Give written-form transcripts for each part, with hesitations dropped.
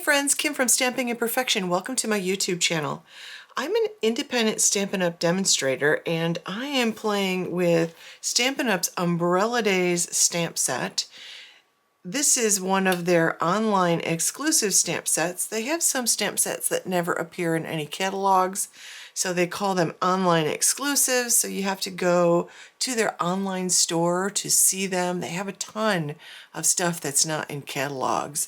friends, Kim from Stamping Imperfection. Welcome to my YouTube channel. I'm an independent Stampin' Up! Demonstrator, and I am playing with Stampin' Up's Umbrella Days stamp set. This is one of their online exclusive stamp sets. They have some stamp sets that never appear in any catalogs, so they call them online exclusives, so you have to go to their online store to see them. They have a ton of stuff that's not in catalogs,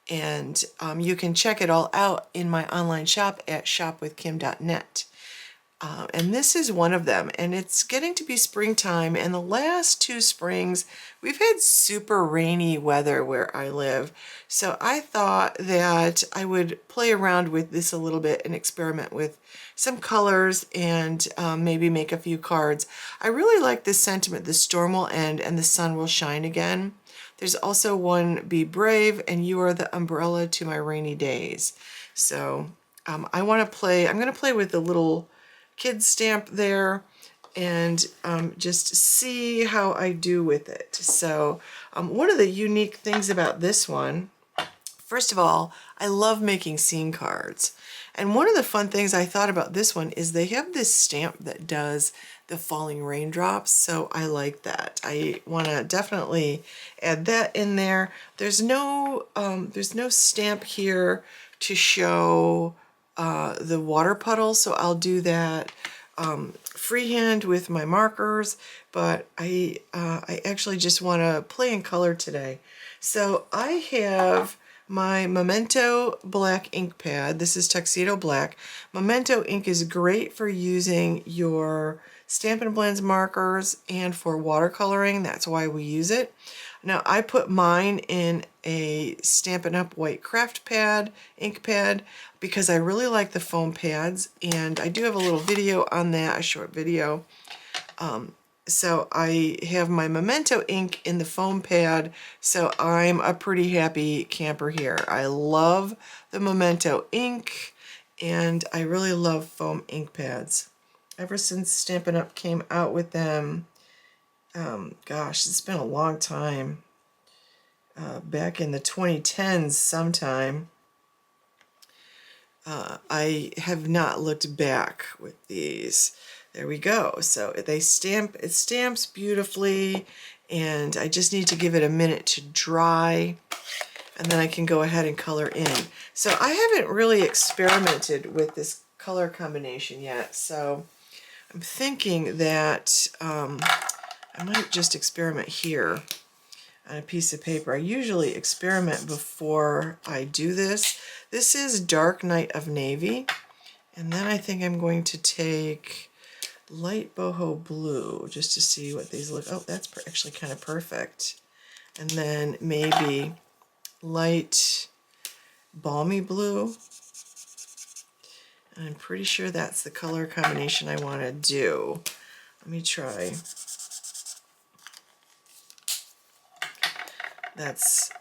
and you can check it all out in my online shop at shopwithkim.net. And this is one of them, and it's getting to be springtime, and the last two springs we've had super rainy weather where I live, so I thought that I would play around with this a little bit and experiment with some colors and maybe make a few cards. I really like this sentiment, the storm will end and the sun will shine again. There's also one, be brave and you are the umbrella to my rainy days. So I'm going to play with the little kid stamp there and just see how I do with it. So one of the unique things about this one, first of all, I love making scene cards. And one of the fun things I thought about this one is they have this stamp that does the falling raindrops, so I like that. I want to definitely add that in there. There's no stamp here to show the water puddle, so I'll do that freehand with my markers, but I actually just want to play in color today. So I have my Memento black ink pad. This is Tuxedo Black. Memento ink is great for using your Stampin' Blends markers and for watercoloring. That's why we use it. Now I put mine in a Stampin' Up! White craft pad, ink pad, because I really like the foam pads, and I do have a little video on that, a short video. So I have my Memento ink in the foam pad, so I'm a pretty happy camper here. I love the Memento ink, and I really love foam ink pads. Ever since Stampin' Up! Came out with them, gosh, it's been a long time. Back in the 2010s sometime. I have not looked back with these. There we go. So it stamps beautifully, and I just need to give it a minute to dry, and then I can go ahead and color in. So I haven't really experimented with this color combination yet, so I'm thinking that I might just experiment here on a piece of paper. I usually experiment before I do this. This is Dark Night of Navy, and then I think I'm going to take light boho blue just to see what these look. Oh, that's actually kind of perfect. And then maybe light balmy blue. And I'm pretty sure that's the color combination I want to do. Let me try. That's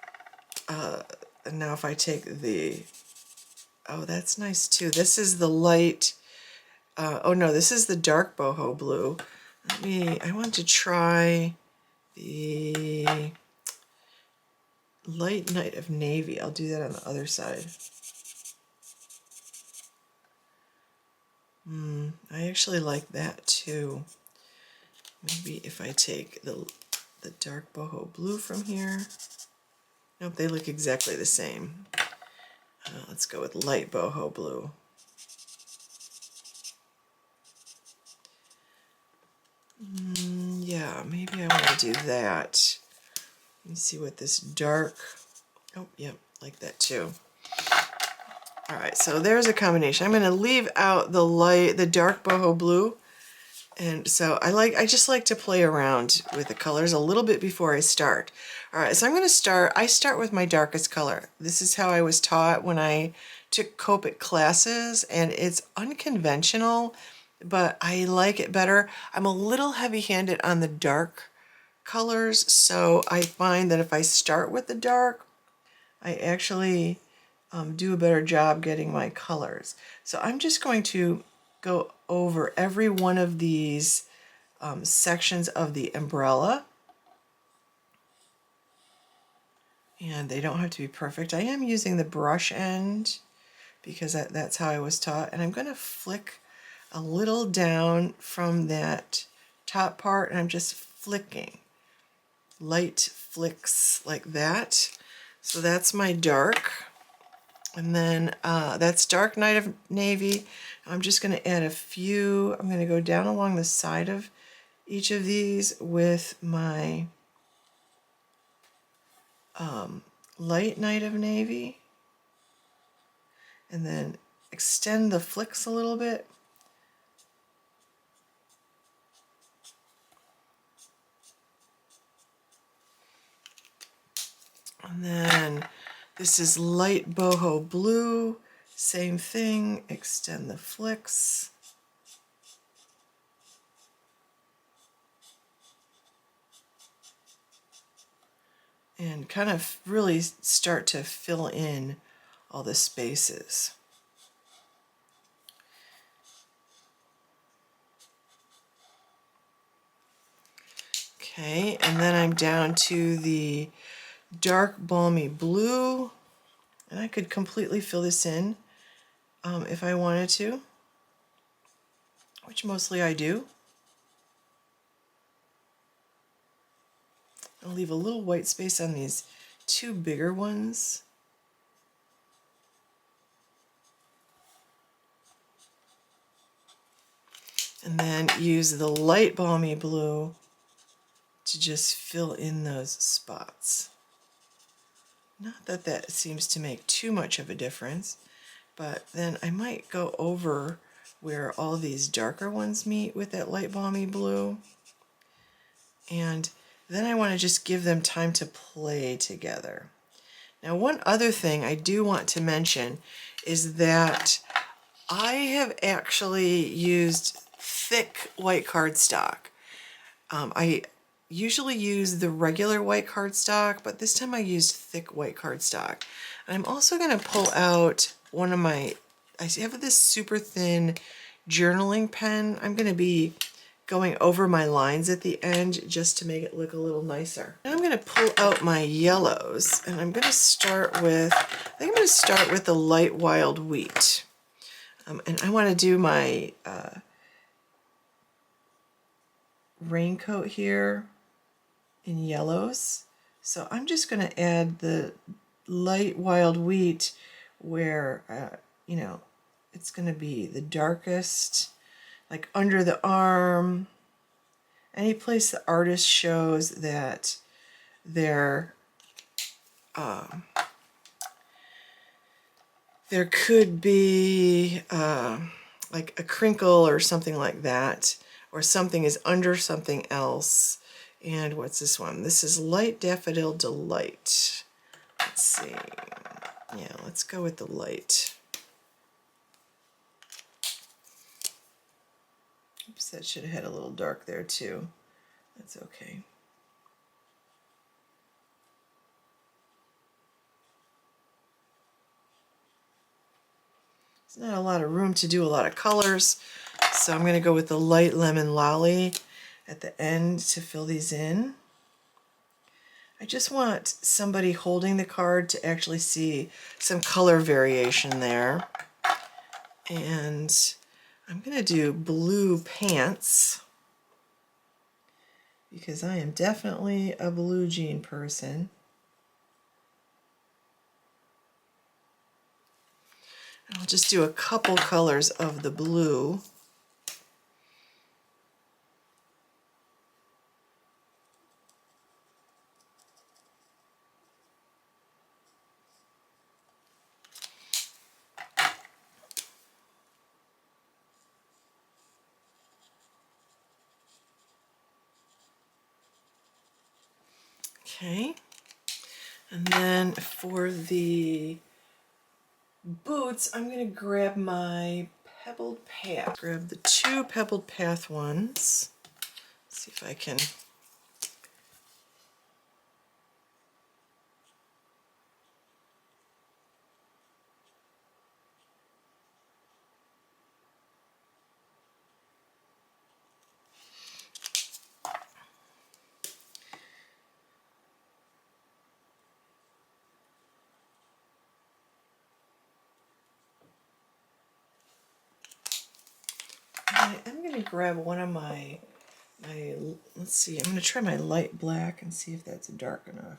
now if I take the, oh, that's nice too. This is the light, oh no, this is the dark boho blue. I want to try the light night of navy. I'll do that on the other side. I actually like that too. Maybe if I take the dark boho blue from here. Nope, they look exactly the same. Let's go with light boho blue. Yeah, maybe I want to do that. Let me see what this dark, oh, yep, like that too. All right, so there's a combination. I'm going to leave out the dark boho blue. And so I just like to play around with the colors a little bit before I start. All right, so I start with my darkest color. This is how I was taught when I took Copic classes, and it's unconventional, but I like it better. I'm a little heavy-handed on the dark colors, so I find that if I start with the dark, I actually do a better job getting my colors. So I'm just going to go over every one of these sections of the umbrella. And they don't have to be perfect. I am using the brush end because that's how I was taught. And I'm going to flick a little down from that top part, and I'm just flicking. Light flicks like that. So that's my dark. And then that's dark night of navy. I'm just going to add a few. I'm going to go down along the side of each of these with my light night of navy. And then extend the flicks a little bit. And then this is light boho blue, same thing, extend the flicks. And kind of really start to fill in all the spaces. Okay, and then I'm down to the dark balmy blue, and I could completely fill this in if I wanted to, which mostly I do. I'll leave a little white space on these two bigger ones. And then use the light balmy blue to just fill in those spots. Not that that seems to make too much of a difference, but then I might go over where all these darker ones meet with that light balmy blue. And then I want to just give them time to play together. Now, one other thing I do want to mention is that I have actually used thick white cardstock. I usually use the regular white cardstock, but this time I used thick white cardstock. I'm also going to pull out one of my, I have this super thin journaling pen. I'm going to be going over my lines at the end just to make it look a little nicer. Now I'm going to pull out my yellows, and I'm going to start with, I think I'm going to start with the light wild wheat. And I want to do my raincoat here in yellows. So I'm just going to add the light wild wheat where, you know, it's going to be the darkest, like under the arm, any place the artist shows that there could be like a crinkle or something like that, or something is under something else. And what's this one? This is Light Daffodil Delight. Let's see. Yeah, let's go with the light. Oops, that should have had a little dark there too. That's okay. There's not a lot of room to do a lot of colors, so I'm going to go with the light lemon lolly at the end to fill these in. I just want somebody holding the card to actually see some color variation there. And I'm going to do blue pants because I am definitely a blue jean person. And I'll just do a couple colors of the blue. Okay, and then for the boots, I'm going to grab my Pebbled Path. Grab the two Pebbled Path ones. Let's see if I can. I'm going to grab one of my, let's see, I'm going to try my light black and see if that's dark enough.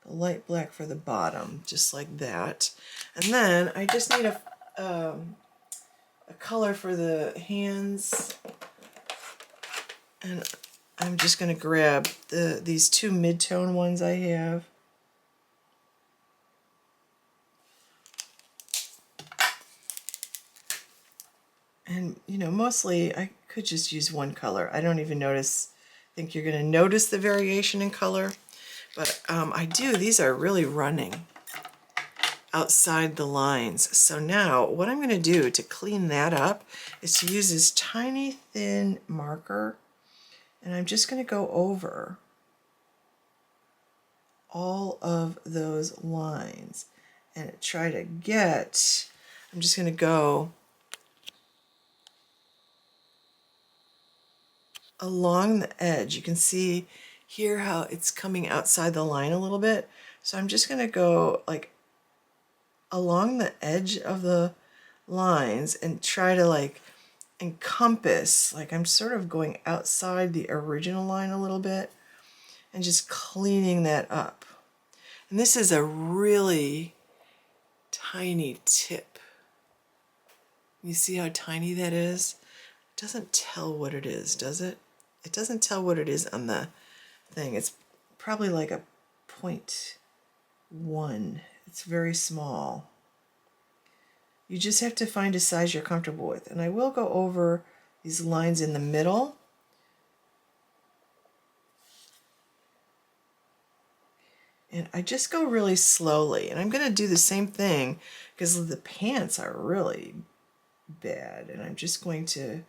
The light black for the bottom, just like that. And then I just need a color for the hands. And I'm just going to grab these two mid-tone ones I have. And, you know, mostly I could just use one color. I don't even think you're going to notice the variation in color. But I do. These are really running outside the lines. So now what I'm going to do to clean that up is to use this tiny thin marker. And I'm just going to go over all of those lines and try to get, I'm just going to go along the edge. You can see here how it's coming outside the line a little bit. So I'm just going to go like along the edge of the lines and try to like encompass, like I'm sort of going outside the original line a little bit and just cleaning that up. And this is a really tiny tip. You see how tiny that is? It doesn't tell what it is, does it? It doesn't tell what it is on the thing. It's probably like a 0.1. It's very small. You just have to find a size you're comfortable with. And I will go over these lines in the middle. And I just go really slowly. And I'm going to do the same thing because the pants are really bad. And I'm just going to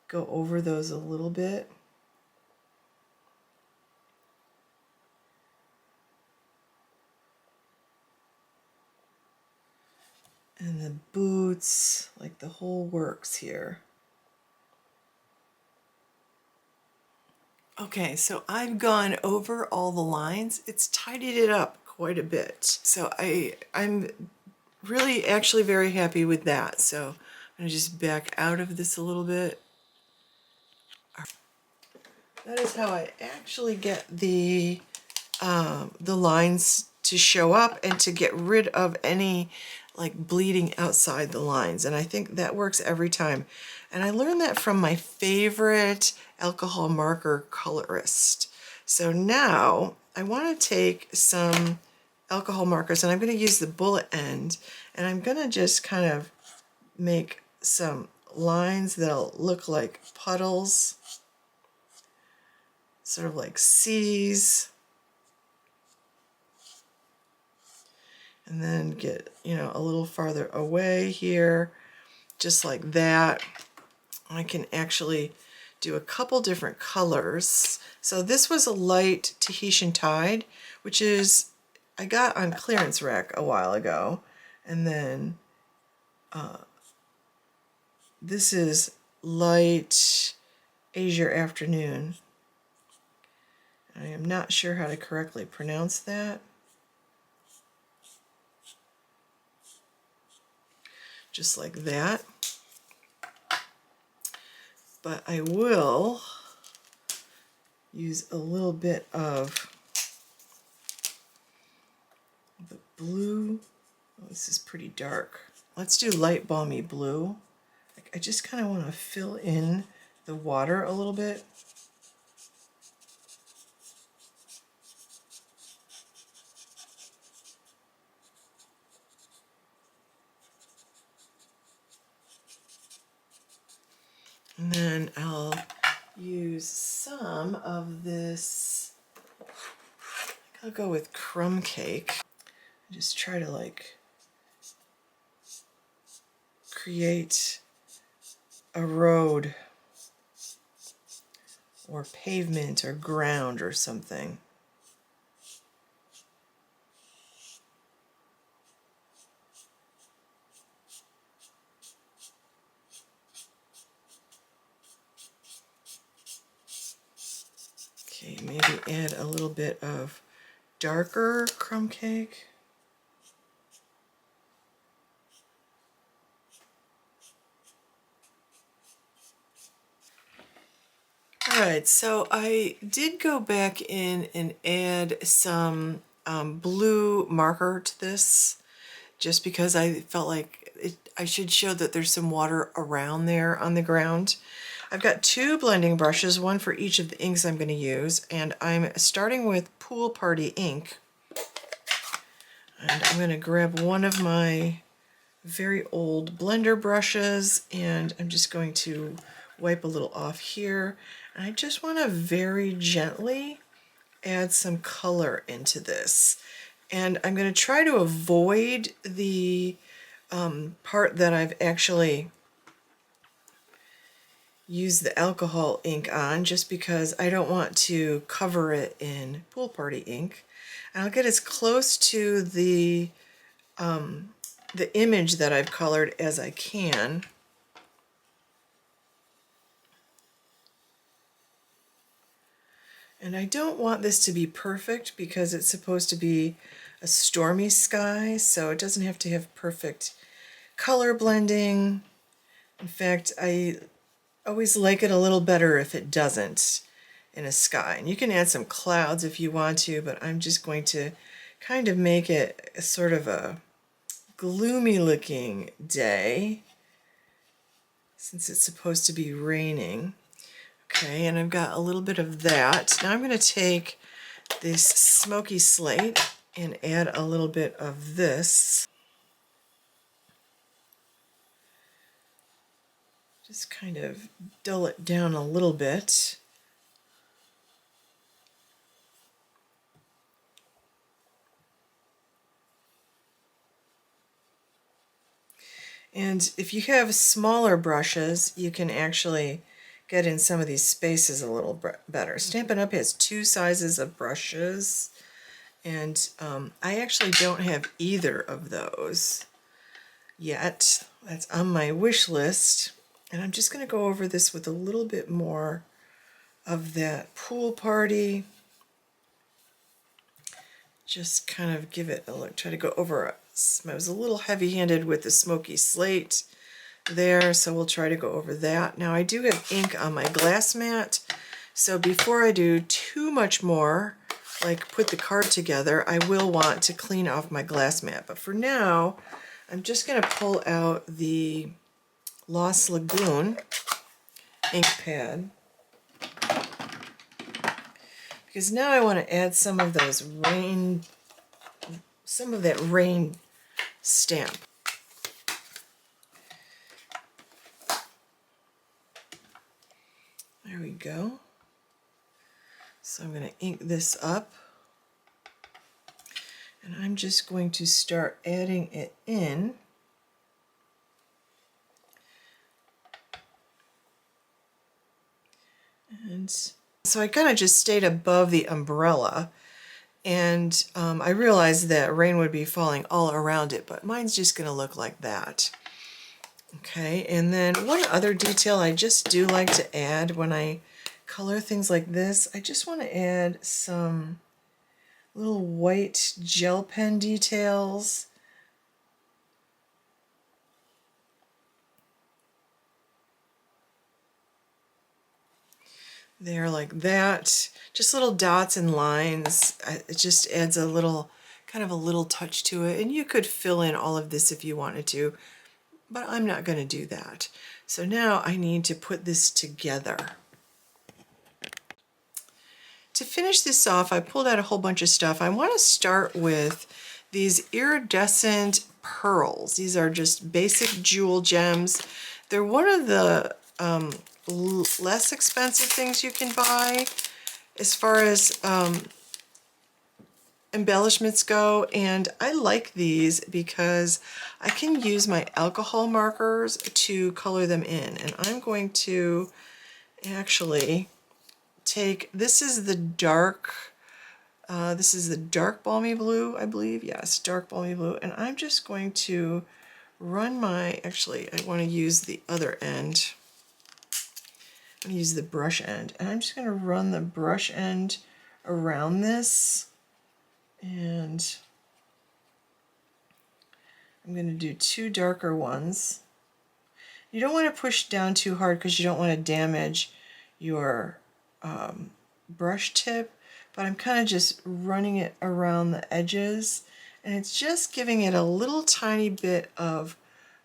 go over those a little bit. And the boots, like the whole works here. Okay, so I've gone over all the lines. It's tidied it up quite a bit. So I'm really actually very happy with that. So I'm going to just back out of this a little bit. That is how I actually get the lines to show up and to get rid of any like bleeding outside the lines. And I think that works every time. And I learned that from my favorite alcohol marker colorist. So now I want to take some alcohol markers and I'm going to use the bullet end and I'm going to just kind of make some lines that'll look like puddles, sort of like C's. And then get, you know, a little farther away here, just like that. I can actually do a couple different colors. So this was a light Tahitian Tide, which is, I got on clearance rack a while ago. And then this is light Asia Afternoon. I am not sure how to correctly pronounce that. Just like that. But I will use a little bit of the blue. Oh, this is pretty dark. Let's do light balmy blue. I just kind of want to fill in the water a little bit. And then I'll use some of this, I'll go with crumb cake. Just try to like create a road or pavement or ground or something. Okay, maybe add a little bit of darker crumb cake. Alright, so I did go back in and add some blue marker to this, just because I felt like I should show that there's some water around there on the ground. I've got two blending brushes, one for each of the inks I'm going to use, and I'm starting with Pool Party ink. And I'm going to grab one of my very old blender brushes, and I'm just going to wipe a little off here. And I just want to very gently add some color into this. And I'm going to try to avoid the part that I've actually used the alcohol ink on, just because I don't want to cover it in Pool Party ink. And I'll get as close to the image that I've colored as I can. And I don't want this to be perfect because it's supposed to be a stormy sky, so it doesn't have to have perfect color blending. In fact, I always like it a little better if it doesn't in a sky. And you can add some clouds if you want to, but I'm just going to kind of make it a sort of a gloomy looking day since it's supposed to be raining. Okay, and I've got a little bit of that. Now I'm going to take this smoky slate and add a little bit of this. Just kind of dull it down a little bit. And if you have smaller brushes, you can actually get in some of these spaces a little better. Stampin' Up! Has two sizes of brushes, and I actually don't have either of those yet. That's on my wish list. And I'm just going to go over this with a little bit more of that Pool Party. Just kind of give it a look. Try to go over it. I was a little heavy-handed with the smoky slate there, so we'll try to go over that. Now I do have ink on my glass mat, so before I do too much more, like put the card together, I will want to clean off my glass mat. But for now, I'm just going to pull out the Lost Lagoon ink pad, because now I want to add some of those some of that rain stamp. There we go. So I'm going to ink this up, and I'm just going to start adding it in. And so I kind of just stayed above the umbrella, and I realized that rain would be falling all around it, but mine's just going to look like that. Okay, and then one other detail I just do like to add when I color things like this, I just want to add some little white gel pen details. There, like that. Just little dots and lines. It just adds a little, kind of a little touch to it. And you could fill in all of this if you wanted to, but I'm not going to do that. So now I need to put this together. To finish this off, I pulled out a whole bunch of stuff. I want to start with these iridescent pearls. These are just basic jewel gems. They're one of the less expensive things you can buy as far as embellishments go, and I like these because I can use my alcohol markers to color them in. And I'm going to actually take, this is the dark balmy blue, I believe. Yes, dark balmy blue. And I'm just going to run my, actually I want to use the other end. I'm going to use the brush end, and I'm just going to run the brush end around this, and I'm going to do two darker ones. You don't want to push down too hard because you don't want to damage your brush tip, but I'm kind of just running it around the edges, and it's just giving it a little tiny bit of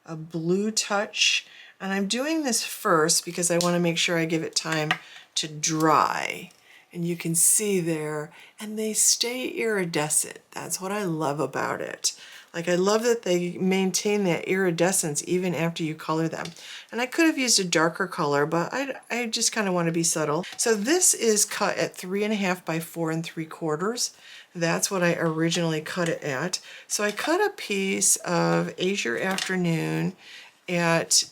a blue touch. And I'm doing this first because I want to make sure I give it time to dry. And you can see there, and they stay iridescent. That's what I love about it. Like, I love that they maintain that iridescence even after you color them. And I could have used a darker color, but I just kind of want to be subtle. So this is cut at 3.5 by 4 3/4. That's what I originally cut it at. So I cut a piece of Azure Afternoon at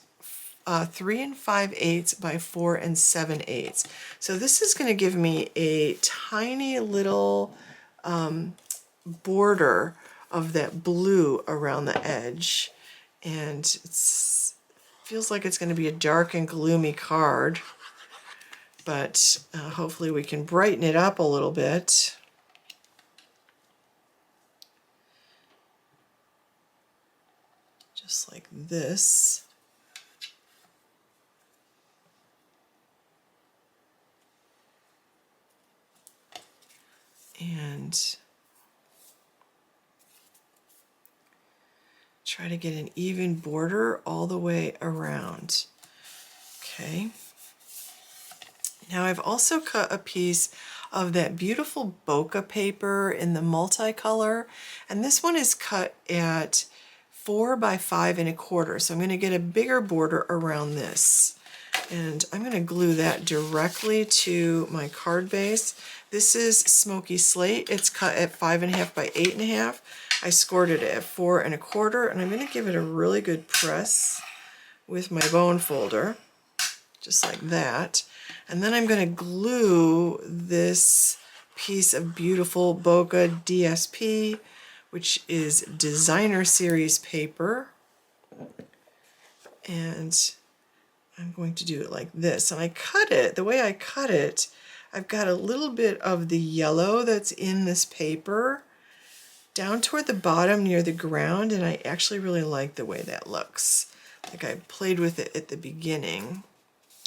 3 5/8 by 4 7/8. So this is going to give me a tiny little border of that blue around the edge, and it feels like it's going to be a dark and gloomy card, but hopefully we can brighten it up a little bit. Just like this. And try to get an even border all the way around. Okay. Now I've also cut a piece of that beautiful bokeh paper in the multicolor, and this one is cut at 4 by 5 1/4. So I'm going to get a bigger border around this. And I'm going to glue that directly to my card base. This is Smoky Slate. It's cut at 5.5 by 8.5. I scored it at 4 1/4, and I'm going to give it a really good press with my bone folder, just like that. And then I'm going to glue this piece of beautiful bokeh DSP, which is Designer Series paper. And I'm going to do it like this. And I cut it, the way I cut it, I've got a little bit of the yellow that's in this paper down toward the bottom near the ground, and I actually really like the way that looks. Like, I played with it at the beginning,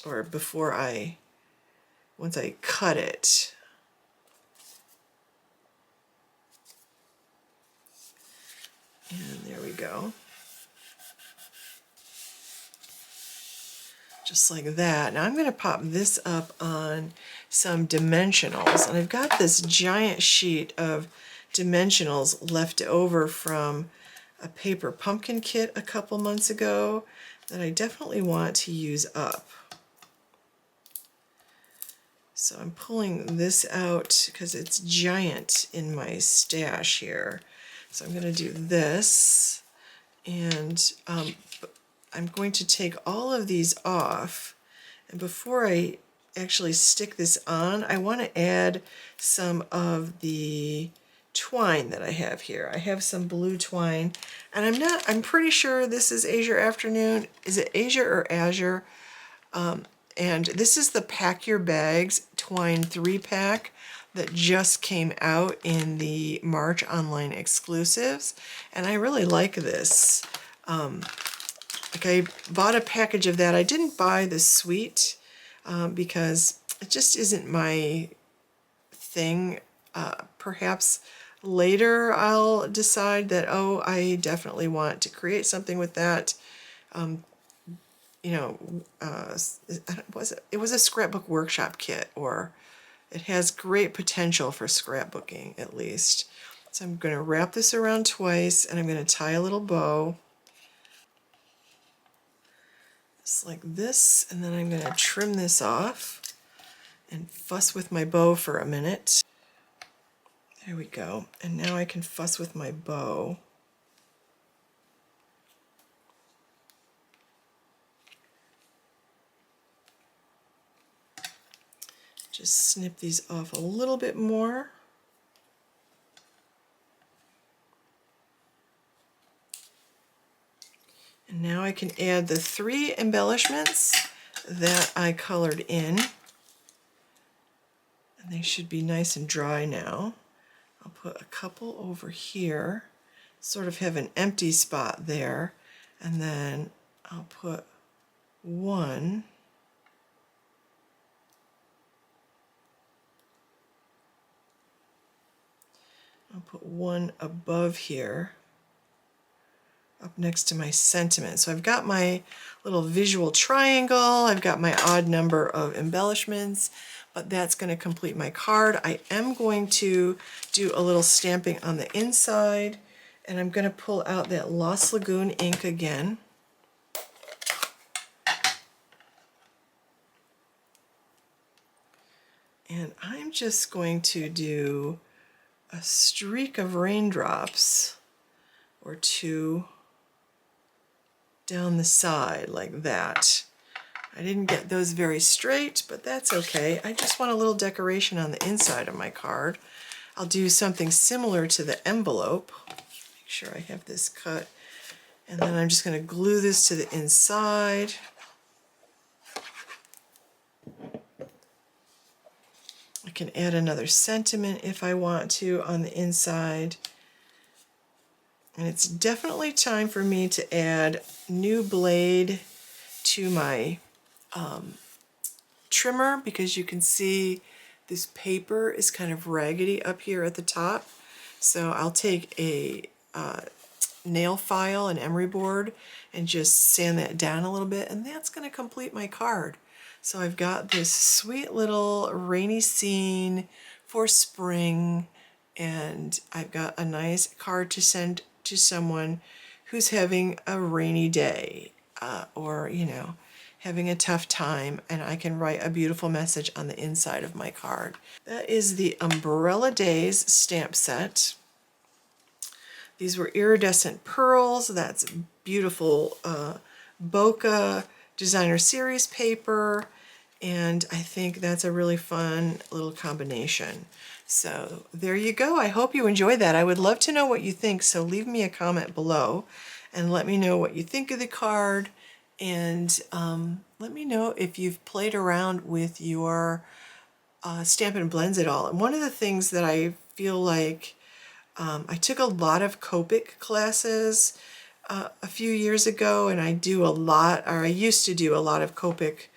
or before once I cut it. And there we go. Just like that. Now I'm going to pop this up on some dimensionals, and I've got this giant sheet of dimensionals left over from a paper pumpkin kit a couple months ago that I definitely want to use up. So I'm pulling this out because it's giant in my stash here. So I'm going to do this, and I'm going to take all of these off, and before I actually stick this on, I want to add some of the twine that I have here. I have some blue twine, and I'm pretty sure this is Azure Afternoon. Is it Azure or Azure? And this is the Pack Your Bags twine 3-pack that just came out in the March online exclusives, and I really like this. Like, I bought a package of that. I didn't buy the suite because it just isn't my thing. Perhaps later I'll decide that, oh, I definitely want to create something with that. You know, it was a scrapbook workshop kit, or it has great potential for scrapbooking at least. So I'm going to wrap this around twice, and I'm going to tie a little bow. Just like this, and then I'm going to trim this off and fuss with my bow for a minute. There we go. And now I can fuss with my bow. Just snip these off a little bit more. And now I can add the 3 embellishments that I colored in. And they should be nice and dry now. I'll put a couple over here, sort of have an empty spot there, and then I'll put one I'll put one above here, up next to my sentiment. So I've got my little visual triangle, I've got my odd number of embellishments, but that's going to complete my card. I am going to do a little stamping on the inside, and I'm going to pull out that Lost Lagoon ink again. And I'm just going to do a streak of raindrops or two down the side like that. I didn't get those very straight, but that's okay. I just want a little decoration on the inside of my card. I'll do something similar to the envelope. Make sure I have this cut. And then I'm just going to glue this to the inside. I can add another sentiment if I want to on the inside. And it's definitely time for me to add new blade to my trimmer, because you can see this paper is kind of raggedy up here at the top. So I'll take a nail file, an emery board, and just sand that down a little bit, and that's going to complete my card. So I've got this sweet little rainy scene for spring, and I've got a nice card to send to someone who's having a rainy day or, you know, having a tough time, and I can write a beautiful message on the inside of my card. That is the Umbrella Days stamp set. These were iridescent pearls. That's beautiful bokeh designer series paper, and I think that's a really fun little combination. So there you go. I hope you enjoyed that. I would love to know what you think, so leave me a comment below and let me know what you think of the card, and let me know if you've played around with your Stampin' Blends at all. And one of the things that I feel like I took a lot of Copic classes a few years ago, and I used to do a lot of Copic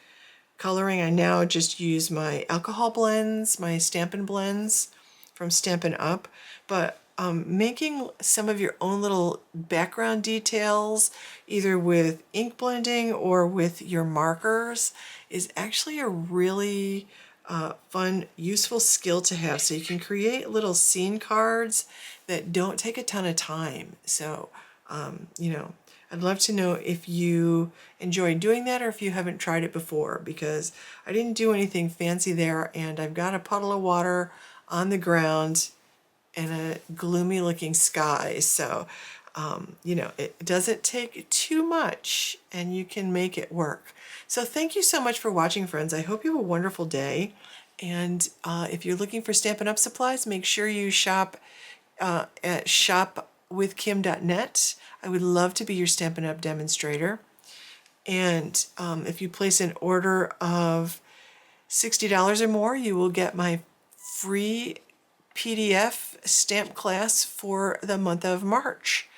coloring. I now just use my alcohol blends, my Stampin' Blends from Stampin' Up, but making some of your own little background details, either with ink blending or with your markers, is actually a really fun, useful skill to have. So you can create little scene cards that don't take a ton of time. So, you know, I'd love to know if you enjoy doing that or if you haven't tried it before, because I didn't do anything fancy there, and I've got a puddle of water on the ground and a gloomy looking sky. So, you know, it doesn't take too much and you can make it work. So thank you so much for watching, friends. I hope you have a wonderful day. And if you're looking for Stampin' Up! Supplies, make sure you shop at shopwithkim.net. I would love to be your Stampin' Up! Demonstrator. And if you place an order of $60 or more, you will get my free PDF stamp class for the month of March,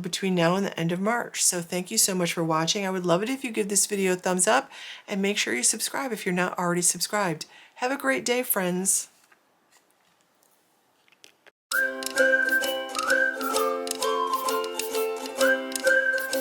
between now and the end of March. So thank you so much for watching. I would love it if you give this video a thumbs up, and make sure you subscribe if you're not already subscribed. Have a great day, friends.